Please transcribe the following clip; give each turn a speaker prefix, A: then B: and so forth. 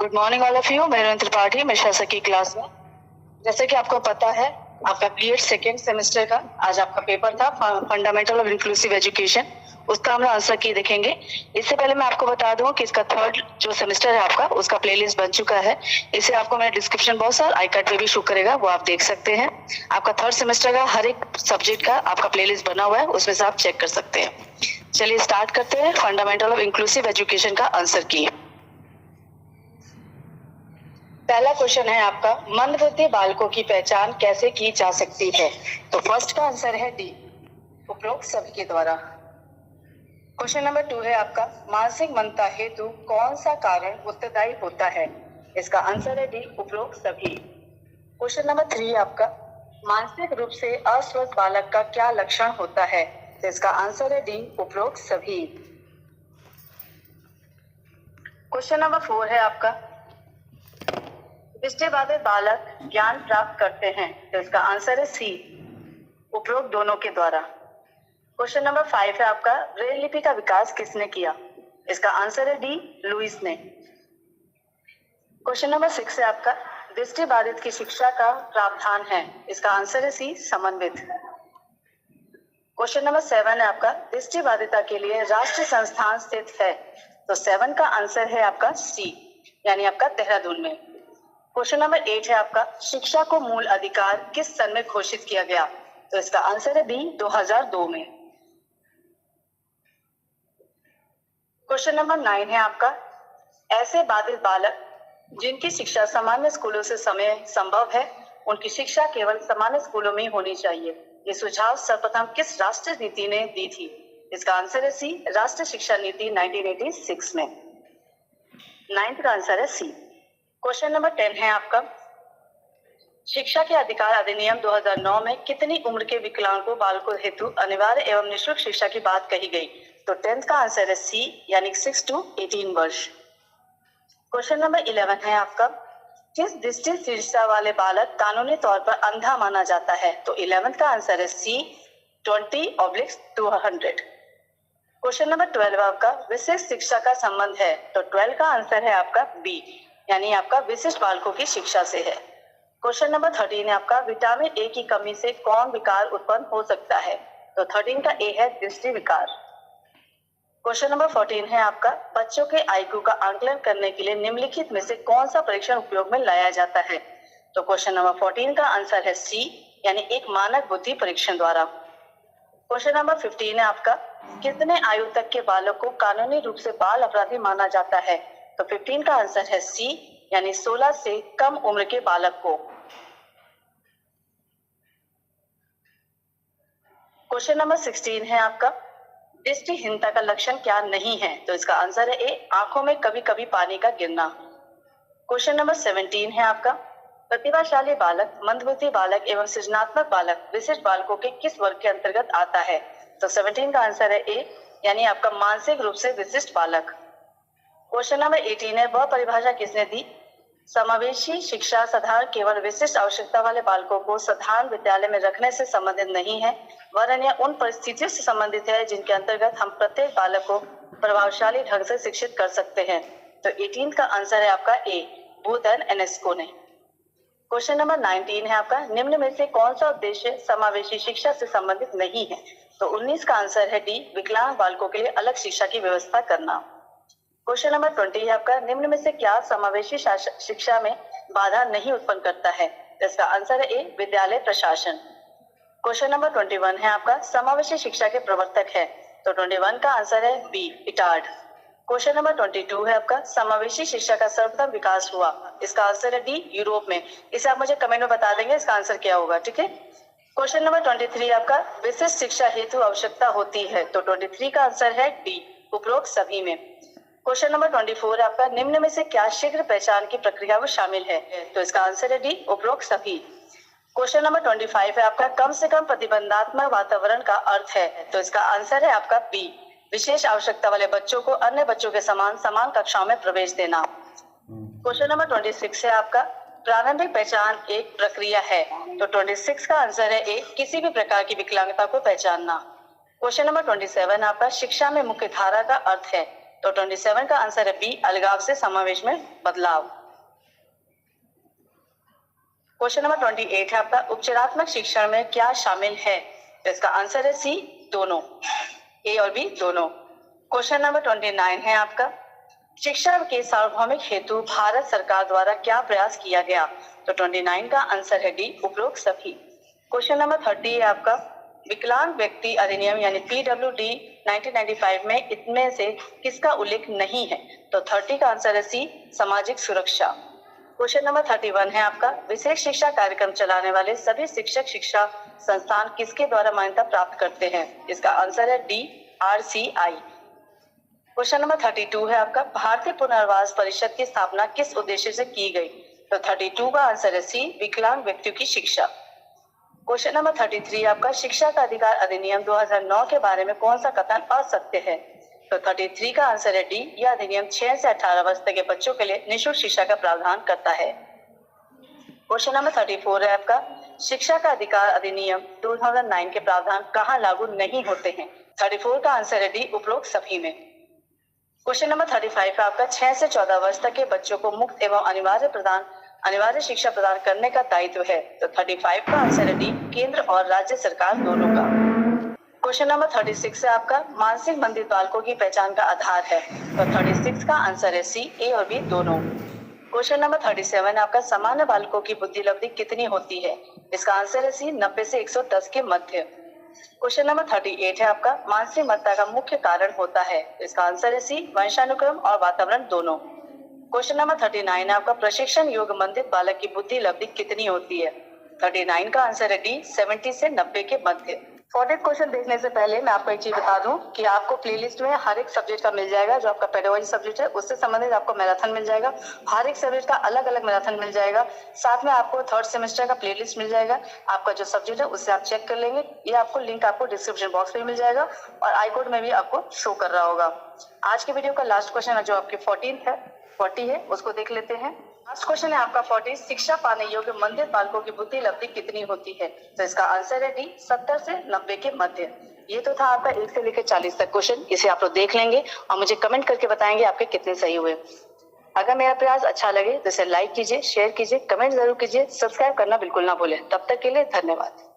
A: Good morning all of you. मैं रविंद्र त्रिपाठी, मैं शासक की क्लास में। जैसे कि आपको पता है, आपका बीएड सेकेंड सेमेस्टर का आज आपका पेपर था फंडामेंटल ऑफ इंक्लूसिव एजुकेशन। उसका हम आंसर की देखेंगे। इससे पहले मैं आपको बता दूं कि इसका थर्ड जो सेमेस्टर है आपका, उसका प्लेलिस्ट बन चुका है। इसे आपको मेरे डिस्क्रिप्शन बॉक्स और आई कार्ड पे भी शो करेगा, वो आप देख सकते हैं। आपका थर्ड सेमेस्टर का हर एक सब्जेक्ट का आपका प्लेलिस्ट बना हुआ है, उसमें से आप चेक कर सकते हैं। चलिए स्टार्ट करते हैं फंडामेंटल ऑफ इंक्लूसिव एजुकेशन का आंसर की। पहला क्वेश्चन है आपका, मंदबुद्धि बालकों की पहचान कैसे की जा सकती है? तो फर्स्ट का आंसर है डी, उपरोक्त सभी के द्वारा। क्वेश्चन नंबर 2 है आपका, मानसिक मंदता हेतु कौन सा कारण उत्तरदायी होता है? इसका आंसर है डी, उपरोक्त सभी। क्वेश्चन नंबर 3 है आपका, मानसिक रूप से अस्वस्थ बालक का क्या लक्षण होता है? तो इसका आंसर है डी, उपरोक्त सभी। क्वेश्चन नंबर 4 है आपका, दृष्टिबाधित बालक ज्ञान प्राप्त करते हैं? तो इसका आंसर है सी, उपरोक्त दोनों के द्वारा। क्वेश्चन नंबर 5 है आपका, ब्रेल लिपि का विकास किसने किया? इसका आंसर है डी, लुईस ने। क्वेश्चन नंबर 6 है आपका, दृष्टिबाधित की शिक्षा का प्रावधान है? इसका आंसर है सी, समन्वित। क्वेश्चन नंबर 7 है आपका, दृष्टिबाधिता के लिए राष्ट्रीय संस्थान स्थित है? तो 7 का आंसर है आपका सी, यानी आपका देहरादून में। क्वेश्चन नंबर 8 है आपका, शिक्षा को मूल अधिकार किस सन में घोषित किया गया? तो इसका आंसर है बी, 2002 में। क्वेश्चन नंबर 9 है आपका, ऐसे बाधित बालक जिनकी शिक्षा सामान्य स्कूलों से समय संभव है, उनकी शिक्षा केवल सामान्य स्कूलों में होनी चाहिए। ये सुझाव सर्वप्रथम किस राष्ट्रीय नीति ने दी थी? इसका आंसर है सी, राष्ट्रीय शिक्षा नीति 1986 में। 9th का आंसर है सी। क्वेश्चन नंबर 10 है आपका, शिक्षा के अधिकार अधिनियम 2009 में कितनी उम्र के विकलांगों बालकों हेतु अनिवार्य एवं निःशुल्क शिक्षा की बात कही गई? तो 10th का आंसर है सी, यानी 6 to 18 वर्ष। क्वेश्चन नंबर 11 है आपका, किस दृष्टि शिक्षा वाले बालक कानूनी तौर पर अंधा माना जाता है? तो 11th का आंसर है सी, 20/200। क्वेश्चन नंबर 12 आपका, विशिष्ट शिक्षा का संबंध है? तो 12 का आंसर है आपका बी, यानी आपका विशिष्ट बालकों की शिक्षा से है। क्वेश्चन नंबर 13 है आपका, विटामिन ए की कमी से कौन विकार उत्पन्न हो सकता है? तो 13 का ए है दृष्टि विकार। क्वेश्चन नंबर 14 है आपका, बच्चों के आईक्यू का आंकलन करने के लिए निम्नलिखित में से कौन सा परीक्षण उपयोग में लाया जाता है? तो क्वेश्चन नंबर 14 का आंसर है सी, यानी एक मानक बुद्धि परीक्षण द्वारा। क्वेश्चन नंबर 15 है आपका, कितने आयु तक के बालक को कानूनी रूप से बाल अपराधी माना जाता है? तो 15 का आंसर है सी, यानी 16 से कम उम्र के बालक को। क्वेश्चन नंबर 16 है आपका, दृष्टिहीनता का लक्षण क्या नहीं है? तो इसका आंसर है ए, आंखों में कभी कभी पानी का गिरना। क्वेश्चन नंबर 17 है आपका, प्रतिभाशाली बालक, मंदबुद्धि बालक एवं सृजनात्मक बालक विशिष्ट बालकों के किस वर्ग के अंतर्गत आता है? तो 17 का आंसर है ए, यानी आपका मानसिक रूप से विशिष्ट बालक। क्वेश्चन नंबर 18 है, वह परिभाषा किसने दी? समावेशी शिक्षा साधारण केवल विशिष्ट आवश्यकता वाले बालकों को साधारण विद्यालय में रखने से संबंधित नहीं है, वरन यह उन परिस्थितियों से संबंधित है जिनके अंतर्गत हम प्रत्येक बालक को प्रभावशाली ढंग से शिक्षित कर सकते हैं। तो 18 का आंसर है आपका ए, बूथ एंड एनेस्को ने। क्वेश्चन नंबर 19 है आपका, निम्न में से कौन सा उद्देश्य समावेशी शिक्षा से संबंधित नहीं है? तो 19 का आंसर है डी, विकलांग बालकों के लिए अलग शिक्षा की व्यवस्था करना। क्वेश्चन नंबर 20 है आपका, निम्न में से क्या समावेशी शिक्षा में बाधा नहीं उत्पन्न करता है? इसका आंसर है ए, विद्यालय प्रशासन। क्वेश्चन नंबर 21 है आपका, समावेशी शिक्षा के प्रवर्तक है? तो 21 का आंसर है बी, इटार्ड। क्वेश्चन नंबर 22 है आपका, समावेशी शिक्षा का सर्वप्रथम विकास हुआ? इसका आंसर है डी, यूरोप में। इसे आप मुझे कमेंट में बता देंगे इसका आंसर क्या होगा, ठीक है। क्वेश्चन नंबर 23 आपका, विशिष्ट शिक्षा हेतु आवश्यकता होती है? तो 23 का आंसर है डी, उपरोक्त सभी में। क्वेश्चन नंबर 24 है आपका, निम्न में से क्या शीघ्र पहचान की प्रक्रिया में शामिल है? तो इसका आंसर है डी, उपरोक्त सभी। क्वेश्चन नंबर 25 है आपका, कम से कम प्रतिबंधात्मक वातावरण का अर्थ है? तो इसका आंसर है आपका बी, विशेष आवश्यकता वाले बच्चों को अन्य बच्चों के समान कक्षाओं में प्रवेश देना। क्वेश्चन नंबर 26 है आपका, प्रारंभिक पहचान एक प्रक्रिया है? तो 26 का आंसर है ए, किसी भी प्रकार की विकलांगता को पहचानना। क्वेश्चन नंबर 27 आपका, शिक्षा में मुख्य धारा का अर्थ है? तो 27 का आंसर है बी, अलगाव से समावेश में बदलाव। क्वेश्चन नंबर 28 है आपका, उपचारात्मक शिक्षण में क्या शामिल है? तो इसका आंसर है सी, दोनों, ए और बी दोनों। क्वेश्चन नंबर 29 है आपका, शिक्षा के सार्वभौमिक हेतु भारत सरकार द्वारा क्या प्रयास किया गया? तो 29 का आंसर है डी, उपरोक्त सभी। क्वेश्चन नंबर 30 है आपका, विकलांग व्यक्ति अधिनियम यानी PWD 1995 में इनमें से किसका उल्लेख नहीं है? तो 30 का आंसर है सी, सामाजिक सुरक्षा। क्वेश्चन नंबर 31 है आपका, विशेष शिक्षा कार्यक्रम चलाने वाले सभी शिक्षक शिक्षा संस्थान किसके द्वारा मान्यता प्राप्त करते हैं? इसका आंसर है डी, RCI। क्वेश्चन नंबर 32 है आपका, भारतीय पुनर्वास परिषद की स्थापना किस उद्देश्य से की गई? तो 32 का आंसर है सी, विकलांग व्यक्तियों की शिक्षा। क्वेश्चन नंबर 33 आपका, शिक्षा का अधिकार अधिनियम 2009 के बारे में कौन सा कथन असत्य है? तो 33 का आंसर है डी, यह अधिनियम 6 से 18 वर्ष तक के बच्चों के लिए निःशुल्क शिक्षा का प्रावधान करता है। क्वेश्चन नंबर 34 है आपका, शिक्षा का अधिकार अधिनियम 2009 के प्रावधान कहाँ लागू नहीं होते हैं? 34 का आंसर है डी, उपरोक्त सभी में। क्वेश्चन नंबर 35 है आपका, 6 से 14 वर्ष तक के बच्चों को मुफ्त एवं अनिवार्य शिक्षा प्रदान करने का दायित्व है। तो 35 का आंसर है डी, केंद्र और राज्य सरकार दोनों का। क्वेश्चन नंबर 36 है आपका, मानसिक मंदित बालकों की पहचान का आधार है। तो 36 का आंसर है सी, ए और बी दोनों। क्वेश्चन नंबर 37 आपका, सामान्य बालकों की बुद्धि लब्धि कितनी होती है? इसका आंसर है सी, 90 से 110 के मध्य। क्वेश्चन नंबर 38 है आपका, मानसिक मत्ता का मुख्य कारण होता है। इसका आंसर है सी, वंशानुक्रम और वातावरण दोनों। क्वेश्चन नंबर 39 है आपका, प्रशिक्षण योग्य मंदित बालक की बुद्धि लब्धि कितनी होती है? 39 का आंसर है डी, 70 से 90 के मध्य। 40 क्वेश्चन देखने से पहले मैं आपको एक चीज बता दूं कि आपको प्लेलिस्ट में हर एक सब्जेक्ट का मिल जाएगा। जो आपका पेडागोजी सब्जेक्ट है उससे संबंधित आपको मैराथन मिल जाएगा, हर एक सब्जेक्ट का अलग अलग मैराथन मिल जाएगा। साथ में आपको 3rd सेमेस्टर का प्लेलिस्ट मिल जाएगा। आपका जो सब्जेक्ट है उससे आप चेक कर लेंगे। ये आपको लिंक आपको डिस्क्रिप्शन बॉक्स में मिल जाएगा और आई कोड में भी आपको शो कर रहा होगा। आज के वीडियो का लास्ट क्वेश्चन है जो आपके 40 है उसको देख लेते हैं। लास्ट क्वेश्चन है आपका 40, शिक्षा पाने योग्य मंदित बालकों की बुद्धि लब्धि कितनी होती है? तो इसका आंसर है डी, 70 से 90 के मध्य। ये तो था आपका 1 से लेकर 40 तक क्वेश्चन। इसे आप लोग देख लेंगे और मुझे कमेंट करके बताएंगे आपके कितने सही हुए। अगर मेरा प्रयास अच्छा लगे तो इसे लाइक कीजिए, शेयर कीजिए, कमेंट जरूर कीजिए, सब्सक्राइब करना बिल्कुल ना भूलें। तब तक के लिए धन्यवाद।